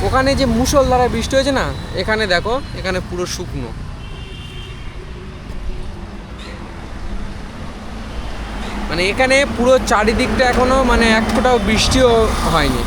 ওখানে যে মুষলধারা বৃষ্টি হয়েছে না, এখানে দেখো এখানে পুরো শুকনো। মানে এখানে পুরো চারিদিকটা এখনো মানে এক ফোঁটাও বৃষ্টিও হয়নি।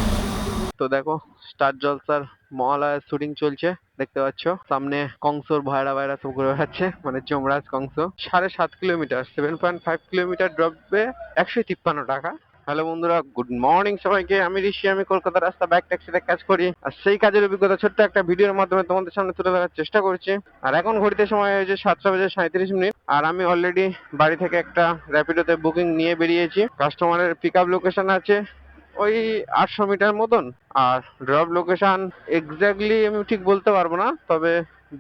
তো দেখো স্টার জলসার মহালয়ার শুটিং চলছে, দেখতে পাচ্ছ সামনে কংসর ভাইরা ভাইরা সব ঘুরে বেড়াচ্ছে, মানে যমরাজ কংস। 7.5 কিলোমিটার, 7.5 কিলোমিটার ড্রপে 153 টাকা। হ্যালো বন্ধুরা, গুড মর্নিং সবাইকে। আমি ঋষি, আমি কলকাতা রাস্তা বাইক ট্যাক্সিতে কাজ করি, আর সেই কাজের অভিজ্ঞতা ছোট্ট একটা ভিডিওর মাধ্যমে তোমাদের সামনে তুলে ধরার চেষ্টা করছি। আর এখন ঘড়িতে সময় হয়েছে 7:37, আর আমি অলরেডি বাড়ি থেকে একটা র্যাপিডোতে বুকিং নিয়ে বেরিয়েছি। কাস্টমারের পিক আপ লোকেশন আছে ওই 800 মিটার মতন, আর ড্রপ লোকেশন এক্স্যাক্টলি আমি ঠিক বলতে পারবো না, তবে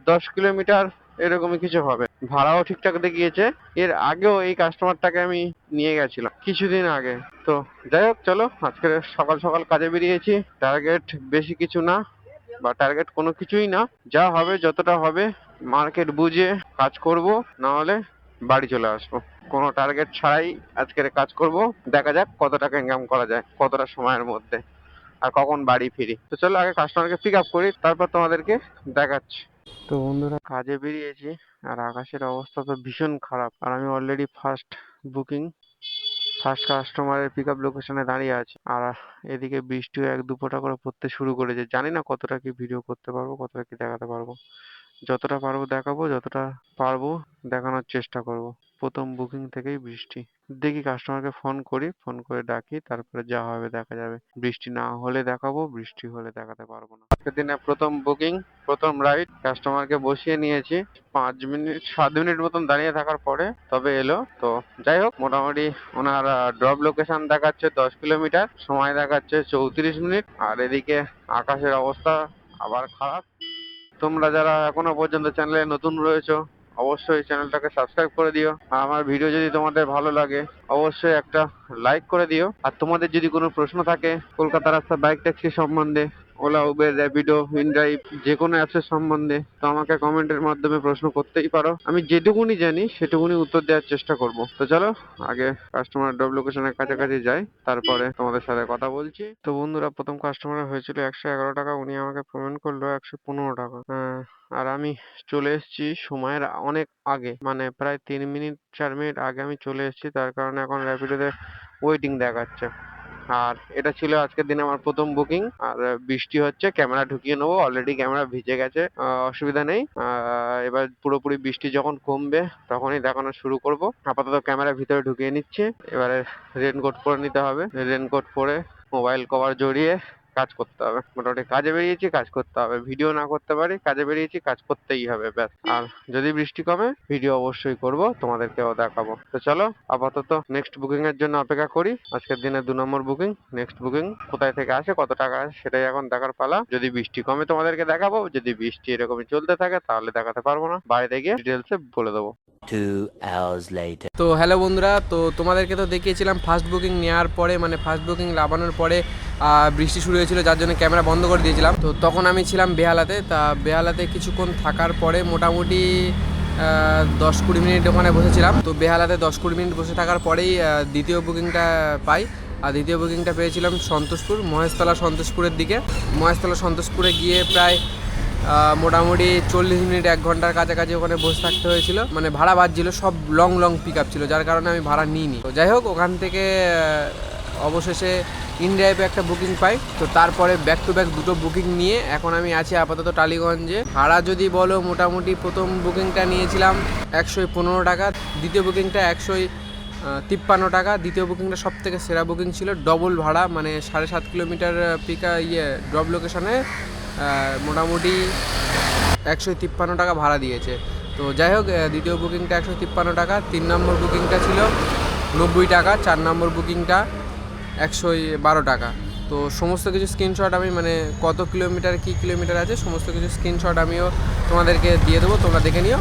10 কিলোমিটার এরকমই কিছু হবে। ভাড়াও ঠিকঠাক দেখিয়েছে। এর আগেও এই কাস্টমারটাকে আমি নিয়ে গেছিলাম কিছুদিন আগে। তো যাই হোক, চলো আজকে সকাল সকাল কাজে বেরিয়েছি। টার্গেট বেশি কিছু না, বা টার্গেট কোনো কিছুই না, যা হবে যতটা হবে মার্কেট বুঝে কাজ করব, না হলে বাড়ি চলে আসবো। কোনো টার্গেট ছাড়াই আজকের কাজ করব। দেখা যাক কত টাকা ইনকাম করা যায় কতটা সময়ের মধ্যে, আর কখন বাড়ি ফিরি। তো চলো আগে কাস্টমারকে পিক আপ করি, তারপর তোমাদেরকে দেখাচ্ছি। তো বন্ধুরা, কাজে বেরিয়েছি, আর আকাশের অবস্থা তো ভীষণ খারাপ। আর আমি অলরেডি ফার্স্ট কাস্টমারের পিক আপ লোকেশনে দাঁড়িয়ে আছি। আর এদিকে বৃষ্টিও 1-2 ফোঁটা করে পড়তে শুরু করেছে। জানি না কতটা কি ভিডিও করতে পারবো, কতটা কি দেখাতে পারবো। যতটা পারবো দেখাবো, যতটা পারবো দেখানোর চেষ্টা করব। প্রথম বুকিং থেকেই বৃষ্টি। দেখি কাস্টমারকে ফোন করি, ফোন করে ডাকি, তারপরে যা হবে দেখা যাবে। বৃষ্টি না হলে দেখাবো, বৃষ্টি হলে দেখাতে পারবো না। আজকের দিনে প্রথম বুকিং, প্রথম রাইড। কাস্টমারকে বসিয়ে নিয়েছি। 5-7 মিনিট মতন দাঁড়িয়ে থাকার পরে তবে এলো। তো যাই হোক, মোটামুটি ওনার ড্রপ লোকেশন দেখাচ্ছে 10 কিলোমিটার, সময় দেখাচ্ছে 34 মিনিট। আর এদিকে আকাশের অবস্থা আবার খারাপ। তোমরা যারা এখনো পর্যন্ত চ্যানেলে নতুন রয়েছো, অবশ্যই চ্যানেলটাকে সাবস্ক্রাইব করে দিও। আর আমার ভিডিও যদি তোমাদের ভালো লাগে, অবশ্যই একটা লাইক করে দিও। আর তোমাদের যদি কোনো প্রশ্ন থাকে কলকাতা রাস্তা বাইক ট্যাক্সি সম্বন্ধে, ওলা, উবের, র্যাপিডো, ইনড্রাইভ, যে কোনো অ্যাপসের সম্বন্ধে, তো আমাকে কমেন্টের মাধ্যমে প্রশ্ন করতেই পারো। আমি যেটুকুনি জানি সেটুকুনি উত্তর দেওয়ার চেষ্টা করব। তো চলো আগে কাস্টমার ড্রপ লোকেশনের কাছাকাছি যাই, তারপরে তোমাদের সাথে কথা বলছি। তো বন্ধুরা, প্রথম কাস্টমার হয়েছিল 111 টাকা, উনি আমাকে পেমেন্ট করলো 115 টাকা। আর আমি চলে এসেছি সময়ের অনেক আগে, মানে প্রায় 3-4 মিনিট আগে আমি চলে এসেছি। তার কারণে এখন র্যাপিডোতে ওয়েটিং দেখাচ্ছে। আর এটা ছিল আজকের দিনে আমার প্রথম বুকিং। আর বৃষ্টি হচ্ছে, ক্যামেরা ঢুকিয়ে নেবো, অলরেডি ক্যামেরা ভিজে গেছে, অসুবিধা নেই। এবার পুরোপুরি বৃষ্টি যখন কমবে তখনই দেখানো শুরু করব। আপাতত ক্যামেরা ভিতরে ঢুকিয়ে নিচ্ছে। এবারে রেনকোট পরে নিতে হবে, রেনকোট পরে মোবাইল কভার জড়িয়ে কাজ করতে হবে। মোটামুটি কাজে বেরিয়েছি, কাজ করতে হবে। ভিডিও না করতে পারি, কাজে বেরিয়েছি, কাজ করতেই হবে, ব্যাস। আর যদি বৃষ্টি কমে ভিডিও অবশ্যই করব, তোমাদেরকেও দেখাবো। তো চলো আপাতত নেক্সট বুকিং এর জন্য অপেক্ষা করি। আজকের দিনে 2 নম্বর বুকিং। নেক্সট বুকিং কোথায় থেকে আসে, কত টাকা আসে, সেটাই এখন দেখার পালা। যদি বৃষ্টি কমে তোমাদেরকে দেখাবো, যদি বৃষ্টি এরকমই চলতে থাকে তাহলে দেখাতে পারবো না। বাড়িতে গিয়ে ডিটেলসে বলে দেবো। 2 hours later. তো হ্যালো বন্ধুরা, তো তোমাদেরকে তো দেখিয়েছিলাম ফার্স্ট বুকিং নেওয়ার পরে, মানে ফার্স্ট বুকিং লাগানোর পরে বৃষ্টি শুরু হয়েছিল, যার জন্য ক্যামেরা বন্ধ করে দিয়েছিলাম। তো তখন আমি ছিলাম বেহালাতে। তা বেহালাতে কিছুক্ষণ থাকার পরে মোটামুটি 10-20 মিনিট ওখানে বসেছিলাম। তো বেহালাতে 10-20 মিনিট বসে থাকার পরেই দ্বিতীয় বুকিংটা পাই। আর দ্বিতীয় বুকিংটা পেয়েছিলাম সন্তোষপুর, মহেশতলা সন্তোষপুরের দিকে। মহেশতলা সন্তোষপুরে গিয়ে প্রায় মোটামুটি 40 মিনিট 1 ঘন্টার কাছাকাছি ওখানে বসে থাকতে হয়েছিল। মানে ভাড়া বাজছিল, সব লং পিক আপ ছিল, যার কারণে আমি ভাড়া নিইনি। তো যাই হোক, ওখান থেকে অবশেষে ইনড্রাইভে একটা বুকিং পাই। তো তারপরে ব্যাক টু ব্যাক 2টো বুকিং নিয়ে এখন আমি আছি আপাতত টালিগঞ্জে। ভাড়া যদি বলো, মোটামুটি প্রথম বুকিংটা নিয়েছিলাম 115 টাকা, দ্বিতীয় বুকিংটা 153 টাকা। দ্বিতীয় বুকিংটা সব থেকে সেরা বুকিং ছিল, ডবল ভাড়া, মানে 7.5 কিলোমিটার ড্রপ লোকেশনে মোটামুটি 153 টাকা ভাড়া দিয়েছে। তো যাই হোক, দ্বিতীয় বুকিংটা 153 টাকা, 3 নম্বর বুকিংটা ছিল 90 টাকা, 4 নম্বর বুকিংটা 112 টাকা। তো সমস্ত কিছু স্ক্রিনশট আমি, মানে কত কিলোমিটার কী কিলোমিটার আছে সমস্ত কিছু স্ক্রিনশট আমিও তোমাদেরকে দিয়ে দেবো, তোমরা দেখে নিও।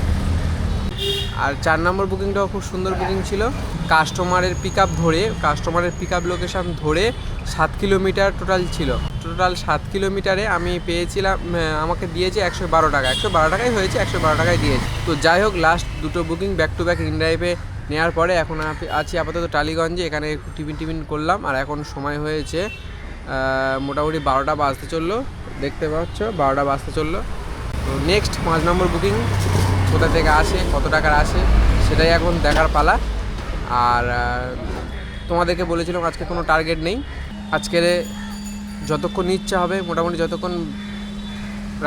আর 4 নম্বর বুকিংটাও খুব সুন্দর বুকিং ছিল। কাস্টমারের পিক আপ লোকেশান ধরে 7 কিলোমিটার টোটাল ছিল। টোটাল 7 কিলোমিটারে আমি পেয়েছিলাম, আমাকে দিয়েছে 112 টাকা। 112 টাকাই হয়েছে, 112 টাকায় দিয়েছে। তো যাই হোক, লাস্ট 2টো বুকিং ব্যাক টু ব্যাক ইনড্রাইভে নেওয়ার পরে এখন আছি আপাতত টালিগঞ্জে। এখানে একটু টিফিন করলাম। আর এখন সময় হয়েছে মোটামুটি 12টা বাজতে চললো, দেখতে পাচ্ছ 12টা বাজতে চললো। তো নেক্সট 5 নম্বর বুকিং কোথা থেকে আসে, কত টাকার আসে, সেটাই এখন দেখার পালা। আর তোমাদেরকে বলেছিলাম আজকে কোনো টার্গেট নেই, আজকের যতক্ষণ ইচ্ছা হবে, মোটামুটি যতক্ষণ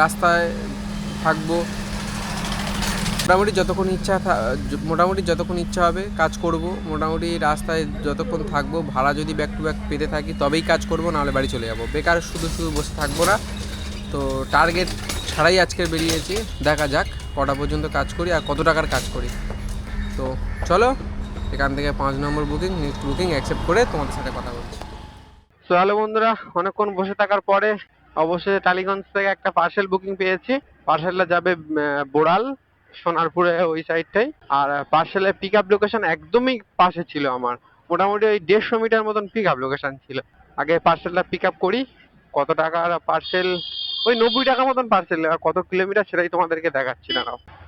রাস্তায় থাকবো, মোটামুটি যতক্ষণ ইচ্ছা হবে কাজ করব। মোটামুটি রাস্তায় যতক্ষণ থাকবো, ভাড়া যদি ব্যাক টু ব্যাক পেতে থাকি তবেই কাজ করব, নাহলে বাড়ি চলে যাব। বেকার শুধু শুধু বসে থাকবো না। তো টার্গেট ছাড়াই আজকে বেরিয়েছি, দেখা যাক কটা পর্যন্ত কাজ করি আর কত টাকার কাজ করি। তো চলো এখান থেকে 5 নম্বর বুকিং, নেক্সট বুকিং অ্যাকসেপ্ট করে তোমাদের সাথে কথা বলছি। তো হ্যালো বন্ধুরা, অনেকক্ষণ বসে থাকার পরে অবশ্যই টালিগঞ্জ থেকে একটা পার্সেল বুকিং পেয়েছি। পার্সেলটা যাবে বোড়াল, সোনারপুরে ওই সাইডটাই। আর পার্সেলের পিক আপ লোকেশন একদমই পাশে ছিল আমার, মোটামুটি ওই 150 মিটার মতন পিক আপ লোকেশন ছিল। আগে পার্সেলটা পিক আপ করি। কত টাকার পার্সেল? ওই 90 টাকা মতন পার্সেল। আর কত কিলোমিটার সেটাই তোমাদেরকে দেখাচ্ছি না।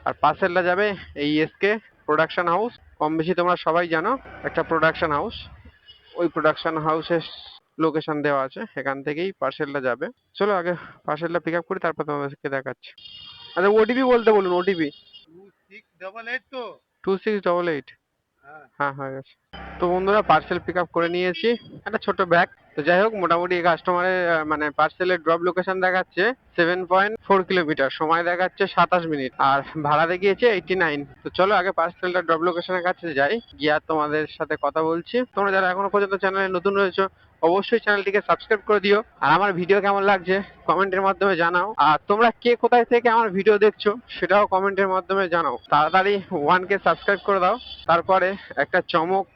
আর পার্সেলটা যাবে এই এসকে প্রোডাকশন হাউস, কম বেশি তোমরা সবাই জানো, একটা প্রোডাকশন হাউস। ওই প্রোডাকশন হাউসের লোকেশন দেওয়া আছে, এখান থেকেই পার্সেলটা যাবে। চলো আগে পার্সেলটা পিক আপ করি, তারপর তোমাদেরকে দেখাচ্ছি। আচ্ছা ওটিপি বলতে বলুন, ওটিপি 2688 তো। 2688। হ্যাঁ। হ্যাঁ হয়ে গেছে। তো বন্ধুরা পার্সেল পিক আপ করে নিয়েছি, একটা ছোট ব্যাগ। তো যাই হোক, মোটামুটি কাস্টমারের মানে পার্সেলের ড্রপ লোকেশন দেখাচ্ছে 7.4 কিলোমিটার, সময় দেখাচ্ছে 27 মিনিট, আর ভাড়া দেখিয়েছে 89। তো চলো আগে পার্সেলটা ড্রপ লোকেশনের কাছে যাই, গিয়ে আর তোমাদের সাথে কথা বলছি। তোমরা যারা এখনো পর্যন্ত চ্যানেলে নতুন রয়েছো, অবশ্যই চ্যানেলটিকে সাবস্ক্রাইব করে দিও। আর আমার ভিডিও কেমন লাগছে কমেন্টের মাধ্যমে জানাও। আর তোমরা কে কোথায় থেকে আমার ভিডিও দেখছো সেটাও কমেন্টের মাধ্যমে জানাও। তাড়াতাড়ি 1K সাবস্ক্রাইব করে দাও, তারপরে একটা চমক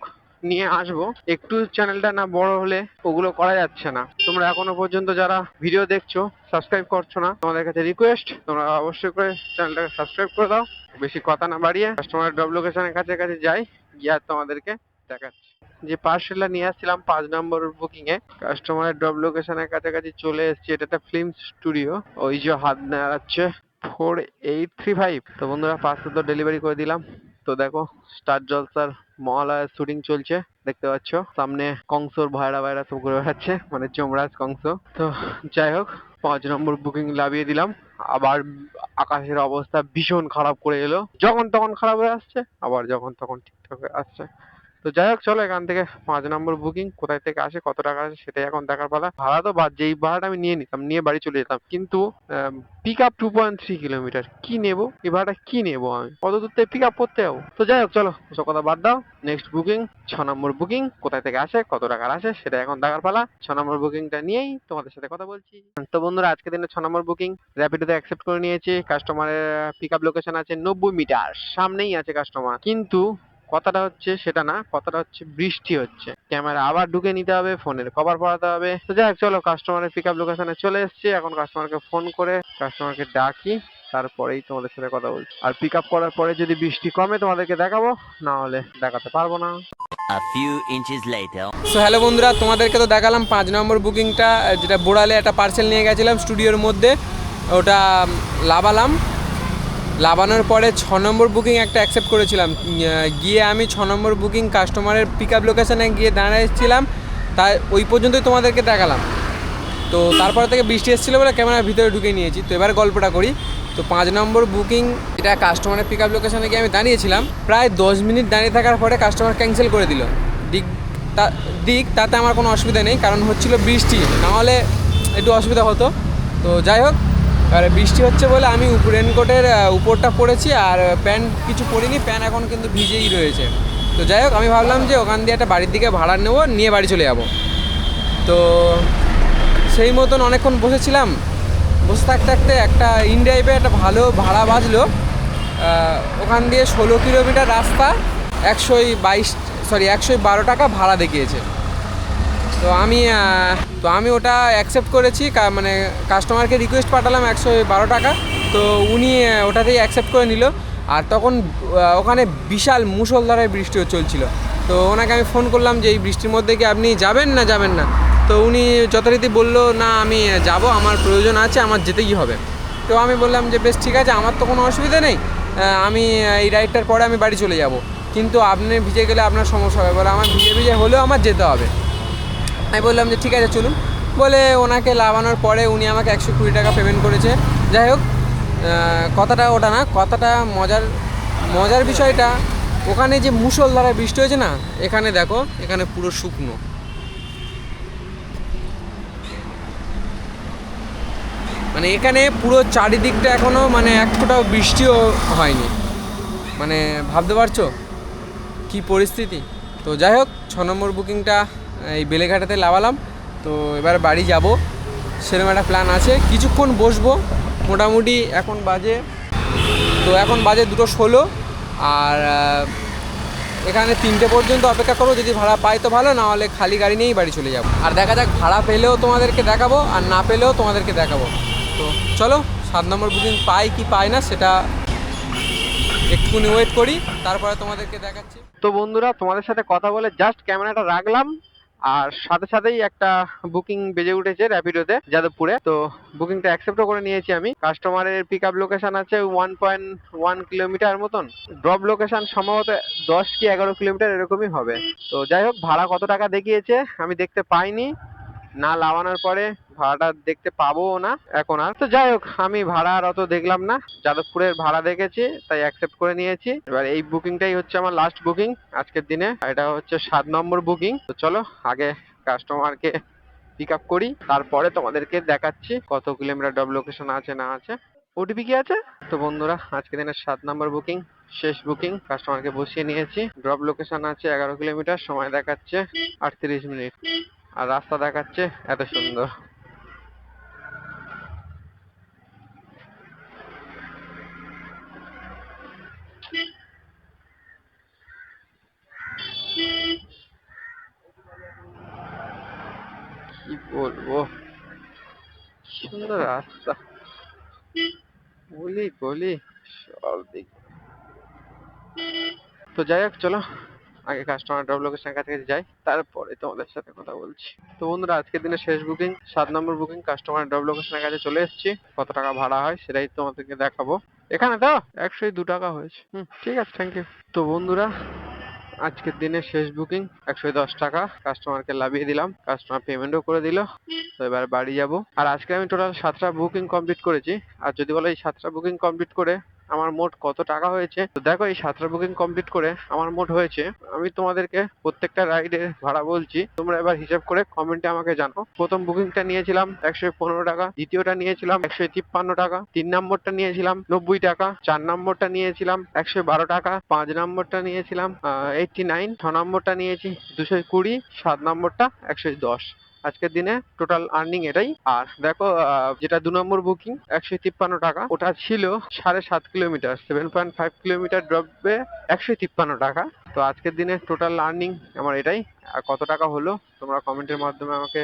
নিয়ে আসবো। একটু চ্যানেলটা না বড় হলে ওগুলো করা যাচ্ছে না। তোমরা এখনো পর্যন্ত যারা ভিডিও দেখছো সাবস্ক্রাইব করছো না, তোমাদের কাছে রিকোয়েস্ট, তোমরা অবশ্যই করে চ্যানেলটাকে সাবস্ক্রাইব করে দাও। বেশি কথা না বাড়িয়ে কাস্টমার ড্রপ লোকেশনের কাছে যাই, গিয়ে আর তোমাদেরকে দেখাচ্ছি। যে পার্সেলটা নিয়ে আসছিলাম 5 নম্বর বুকিং এ, কাস্টমারের ড্রপ লোকেশনের কাছাকাছি চলে এসেছি। এটা একটা ফিল্ম স্টুডিও, ওই যে হাত নাড়াচ্ছে 4835। তো বন্ধুরা পার্সেল তো ডেলিভারি করে দিলাম। তো দেখো স্টার জলসার মহালয়ার শুটিং চলছে, দেখতে পাচ্ছ সামনে কংসর ভাইরা ভাইরা সব ঘুরে বেড়াচ্ছে, মানে যমরাজ কংস। তো যাই হোক 5 নম্বর বুকিং লাভিয়ে দিলাম। আবার আকাশের অবস্থা ভীষণ খারাপ করে এলো, যখন তখন খারাপ হয়ে আসছে, আবার যখন তখন ঠিকঠাক হয়ে আসছে। তো যাই হোক চলো এখান থেকে 5 নম্বর বুকিং কোথায় থেকে আসে, কত টাকা আসে সেটাই এখন দেখার পালা। ভাড়া তো বাদ, যেই ভাড়াটা আমি নিয়ে নিতাম, নিয়ে বাড়ি চলে যেতাম, কিন্তু পিক আপ 2.3 কিলোমিটার কি নেবো, এই ভাড়াটা কি নেবো, আমি কত দূর থেকে পিক আপ করতে যাবো। তো যাই হোক চলো ওসব কথা বাদ দাও। নেক্সট বুকিং 6 নম্বর বুকিং কোথায় থেকে আসে, কত টাকার আসে সেটা এখন দেখার পালা। 6 নম্বর বুকিংটা নিয়েই তোমাদের সাথে কথা বলছি। তো বন্ধুরা আজকে দিনে 6 নম্বর বুকিং র্যাপিডোতে অ্যাকসেপ্ট করে নিয়েছি। কাস্টমারের পিক আপ লোকেশন আছে 90 মিটার, সামনেই আছে কাস্টমার। কিন্তু কথাটা হচ্ছে সেটা না, কথাটা হচ্ছে বৃষ্টি হচ্ছে, ক্যামেরা আবার ঢুকে নিতে হবে, ফোনের কভার পরাতে হবে। তো যাই হোক চলো কাস্টমারের পিক আপ লোকেশনে চলে এসেছি। এখন কাস্টমারকে ফোন করে কাস্টমারকে ডাকি, তারপরেই তোমাদের সাথে কথা বলছি। আর পিক আপ করার পরে যদি বৃষ্টি কমে তোমাদেরকে দেখাবো, না হলে দেখাতে পারবো না। A few inches later. So hello বন্ধুরা, তোমাদেরকে তো দেখালাম 5 নম্বর বুকিংটা, যেটা বোড়ালে একটা পার্সেল নিয়ে গেছিলাম স্টুডিওর মধ্যে, ওটা লাবানোর পরে 6 নম্বর বুকিং একটা অ্যাকসেপ্ট করেছিলাম। গিয়ে আমি 6 নম্বর বুকিং কাস্টমারের পিক আপ লোকেশানে গিয়ে দাঁড়িয়েছিলাম, তাই ওই পর্যন্তই তোমাদেরকে দেখালাম। তো তারপর থেকে বৃষ্টি এসেছিলো বলে ক্যামেরার ভিতরে ঢুকে নিয়েছি। তো এবার গল্পটা করি। তো 5 নম্বর বুকিং এটা কাস্টমারের পিক আপ লোকেশানে গিয়ে আমি দাঁড়িয়েছিলাম, প্রায় 10 মিনিট দাঁড়িয়ে থাকার পরে কাস্টমার ক্যান্সেল করে দিল। তাতে আমার কোনো অসুবিধা নেই, কারণ হচ্ছিল বৃষ্টি, নাহলে একটু অসুবিধা হতো। তো যাই হোক, আর বৃষ্টি হচ্ছে বলে আমি রেনকোটের উপরটা পরেছি, আর প্যান্ট কিছু পরিনি, প্যান্ট এখন কিন্তু ভিজেই রয়েছে। তো যাই হোক আমি ভাবলাম যে ওখান দিয়ে একটা বাড়ির দিকে ভাড়া নেবো, নিয়ে বাড়ি চলে যাব। তো সেই মতন অনেকক্ষণ বসেছিলাম, বসে থাকতে থাকতে একটা ইনড্রাইভে একটা ভালো ভাড়া বাজলো। ওখান দিয়ে 16 কিলোমিটার রাস্তা, 112 টাকা ভাড়া দেখিয়েছে। তো আমি ওটা অ্যাকসেপ্ট করেছি, মানে কাস্টমারকে রিকোয়েস্ট পাঠালাম 112 টাকা। তো উনি ওটাতেই অ্যাকসেপ্ট করে নিল। আর তখন ওখানে বিশাল মুষলধারে বৃষ্টি চলছিল। তো ওনাকে আমি ফোন করলাম যে এই বৃষ্টির মধ্যে কি আপনি যাবেন না। তো উনি যথারীতি বললো না আমি যাব, আমার প্রয়োজন আছে, আমার যেতেই হবে। তো আমি বললাম যে বেশ ঠিক আছে, আমার তো কোনো অসুবিধা নেই, আমি এই রাইডটার পরে আমি বাড়ি চলে যাব, কিন্তু আপনি ভিজে গেলে আপনার সমস্যা হবে, বলে আমার ভিজে হলেও আমার যেতে হবে। আমি বললাম যে ঠিক আছে চলুন। বলে ওনাকে লাগানোর পরে উনি আমাকে 120 টাকা পেমেন্ট করেছে। যাই হোক, কথাটা ওটা না, কথাটা মজার বিষয়টা ওখানে যে মুষলধারে বৃষ্টি হয়েছে না, এখানে দেখো, এখানে পুরো শুকনো। মানে এখানে পুরো চারিদিকটা এখনও মানে এক ফোঁটাও বৃষ্টিও হয়নি। মানে ভাবতে পারছো কি পরিস্থিতি। তো যাই হোক, 6 নম্বর বুকিংটা এই বেলেঘাটাতে লাগালাম। তো এবার বাড়ি যাব, সেরকম একটা প্ল্যান আছে। কিছুক্ষণ বসবো, মোটামুটি এখন বাজে 2:16। আর এখানে 3টে পর্যন্ত অপেক্ষা করবো, যদি ভাড়া পাই তো ভালো, না হলে খালি গাড়ি নিয়েই বাড়ি চলে যাব। আর দেখা যাক, ভাড়া পেলেও তোমাদেরকে দেখাবো, আর না পেলেও তোমাদেরকে দেখাবো। তো চলো, 7 নম্বর বুকিং পাই কি পাই না সেটা একটুখানি ওয়েট করি, তারপরে তোমাদেরকে দেখাচ্ছি। তো বন্ধুরা, তোমাদের সাথে কথা বলে জাস্ট ক্যামেরাটা রাখলাম, আর সাথে সাথেই একটা বুকিং বেজে উঠেছে র্যাপিডোতে যাদবপুরে। তো বুকিংটা অ্যাকসেপ্টও করে নিয়েছি আমি। কাস্টমারের পিক আপ লোকেশন আছে 1.1 কিলোমিটার মতন, ড্রপ লোকেশন সম্ভবত 10 কি 11 কিলোমিটার এরকমই হবে। তো যাই হোক, ভাড়া কত টাকা দেখিয়েছে আমি দেখতে পাইনি, না লাগানোর পরে ভাড়াটা দেখতে পাবো না এখন আর। তো যাই হোক, আমি ভাড়া আর অত দেখলাম না, যাদবপুরের ভাড়া দেখেছি তাই অ্যাকসেপ্ট করে নিয়েছি। এবার এই বুকিংটাই হচ্ছে আমার লাস্ট বুকিং আজকের দিনে, এটা হচ্ছে 7 নম্বর বুকিং। তো চলো আগে কাস্টমারকে পিক আপ করি, তারপরে তোমাদেরকে দেখাচ্ছি কত কিলোমিটার ডব লোকেশন আছে না আছে। ওটিপি কি আছে? তো বন্ধুরা, আজকের দিনের 7 নম্বর বুকিং, শেষ বুকিং, কাস্টমারকে বসিয়ে নিয়েছি। ড্রপ লোকেশন আছে 11 কিলোমিটার, সময় দেখাচ্ছে 38 মিনিট, আর রাস্তা দেখাচ্ছে এত সুন্দর। কি বলবো, সুন্দর রাস্তা, গলি গলি সব দিক। তো যাই হোক, চলো আগে কাস্টমার ড্রপ লোকেশনের কাছাকাছি যাই, তারপরে তোমাদের সাথে কথা বলছি। তো বন্ধুরা, আজকের দিনের শেষ বুকিং, 7 নম্বর বুকিং, কাস্টমার ড্রপ লোকেশনের কাছে চলে এসেছি। কত টাকা ভাড়া হয় সেটাই তোমাদেরকে দেখাবো। এখানে তো 102 টাকা হয়েছে। ঠিক আছে, থ্যাংক ইউ। তো বন্ধুরা, আজকের দিনের শেষ বুকিং, 110 টাকা কাস্টমারকে লাভিয়ে দিলাম, কাস্টমার পেমেন্টও করে দিল। তো এবার বাড়ি যাব। আর আজকে আমি টোটাল 7টা বুকিং কমপ্লিট করেছি। আর যদি বলো এই 7টা বুকিং কমপ্লিট করে আমার মোট কত টাকা হয়েছে, তো দেখো, এই 7টা বুকিং কমপ্লিট করে আমার মোট হয়েছে, আমি তোমাদেরকে প্রত্যেকটা রাইডের ভাড়া বলছি, তোমরা এবার হিসাব করে কমেন্টে আমাকে জানাও। প্রথম বুকিংটা নিয়েছিলাম 115 টাকা, দ্বিতীয়টা নিয়েছিলাম 153 টাকা, 3 নম্বরটা নিয়েছিলাম 90 টাকা, 4 নম্বরটা নিয়েছিলাম 112 টাকা, 5 নম্বরটা নিয়েছিলাম 89, 6 নম্বরটা নিয়েছি 220, 7 নম্বরটা 110। আজকের দিনে টোটাল আর্নিং এটাই। আর দেখো, যেটা 2 নম্বর বুকিং 153 টাকা, ওটা ছিল 7.5 কিলোমিটার, 7.5 কিলোমিটার ড্রপে 153 টাকা। তো আজকের দিনে টোটাল আর্নিং আমার এটাই। আর কত টাকা হলো তোমরা কমেন্টের মাধ্যমে আমাকে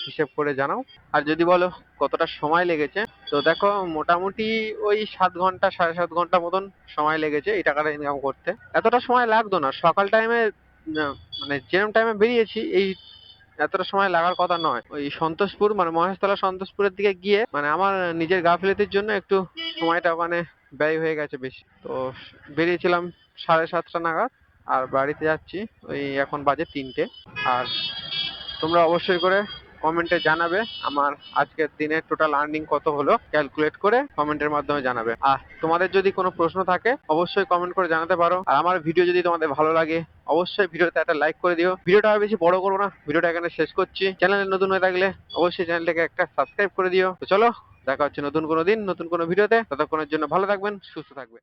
হিসেব করে জানাও। আর যদি বলো কতটা সময় লেগেছে, তো দেখো, মোটামুটি ওই 7 ঘন্টা 7.5 ঘন্টা মতন সময় লেগেছে এই টাকাটা ইনকাম করতে। এতটা সময় লাগতো না সকাল টাইমে, মানে যেরকম টাইমে বেরিয়েছি এই এতটা সময় লাগার কথা নয়। ওই সন্তোষপুর মানে মহেশতলা সন্তোষপুরের দিকে গিয়ে মানে আমার নিজের গাফিলতির জন্য একটু সময়টা ওখানে ব্যয় হয়ে গেছে বেশি। তো বেরিয়েছিলাম 7:30 নাগাদ, আর বাড়িতে যাচ্ছি ওই এখন বাজে 3টে। আর তোমরা অবশ্যই করে কমেন্টে জানাবে আমার আজকের দিনের টোটাল আর্নিং কত হলো, ক্যালকুলেট করে কমেন্টের মাধ্যমে জানাবে। আর তোমাদের যদি কোনো প্রশ্ন থাকে অবশ্যই কমেন্ট করে জানাতে পারো। আর আমার ভিডিও যদি তোমাদের ভালো লাগে অবশ্যই ভিডিওতে একটা লাইক করে দিও। ভিডিওটা আর বেশি বড় করবো না, ভিডিওটা এখানে শেষ করছি। চ্যানেলে নতুন হয়ে থাকলে অবশ্যই চ্যানেলটাকে একটা সাবস্ক্রাইব করে দিও। তো চলো, দেখা হচ্ছে নতুন কোনো দিন নতুন কোনো ভিডিওতে। ততক্ষণের জন্য ভালো থাকবেন, সুস্থ থাকবেন।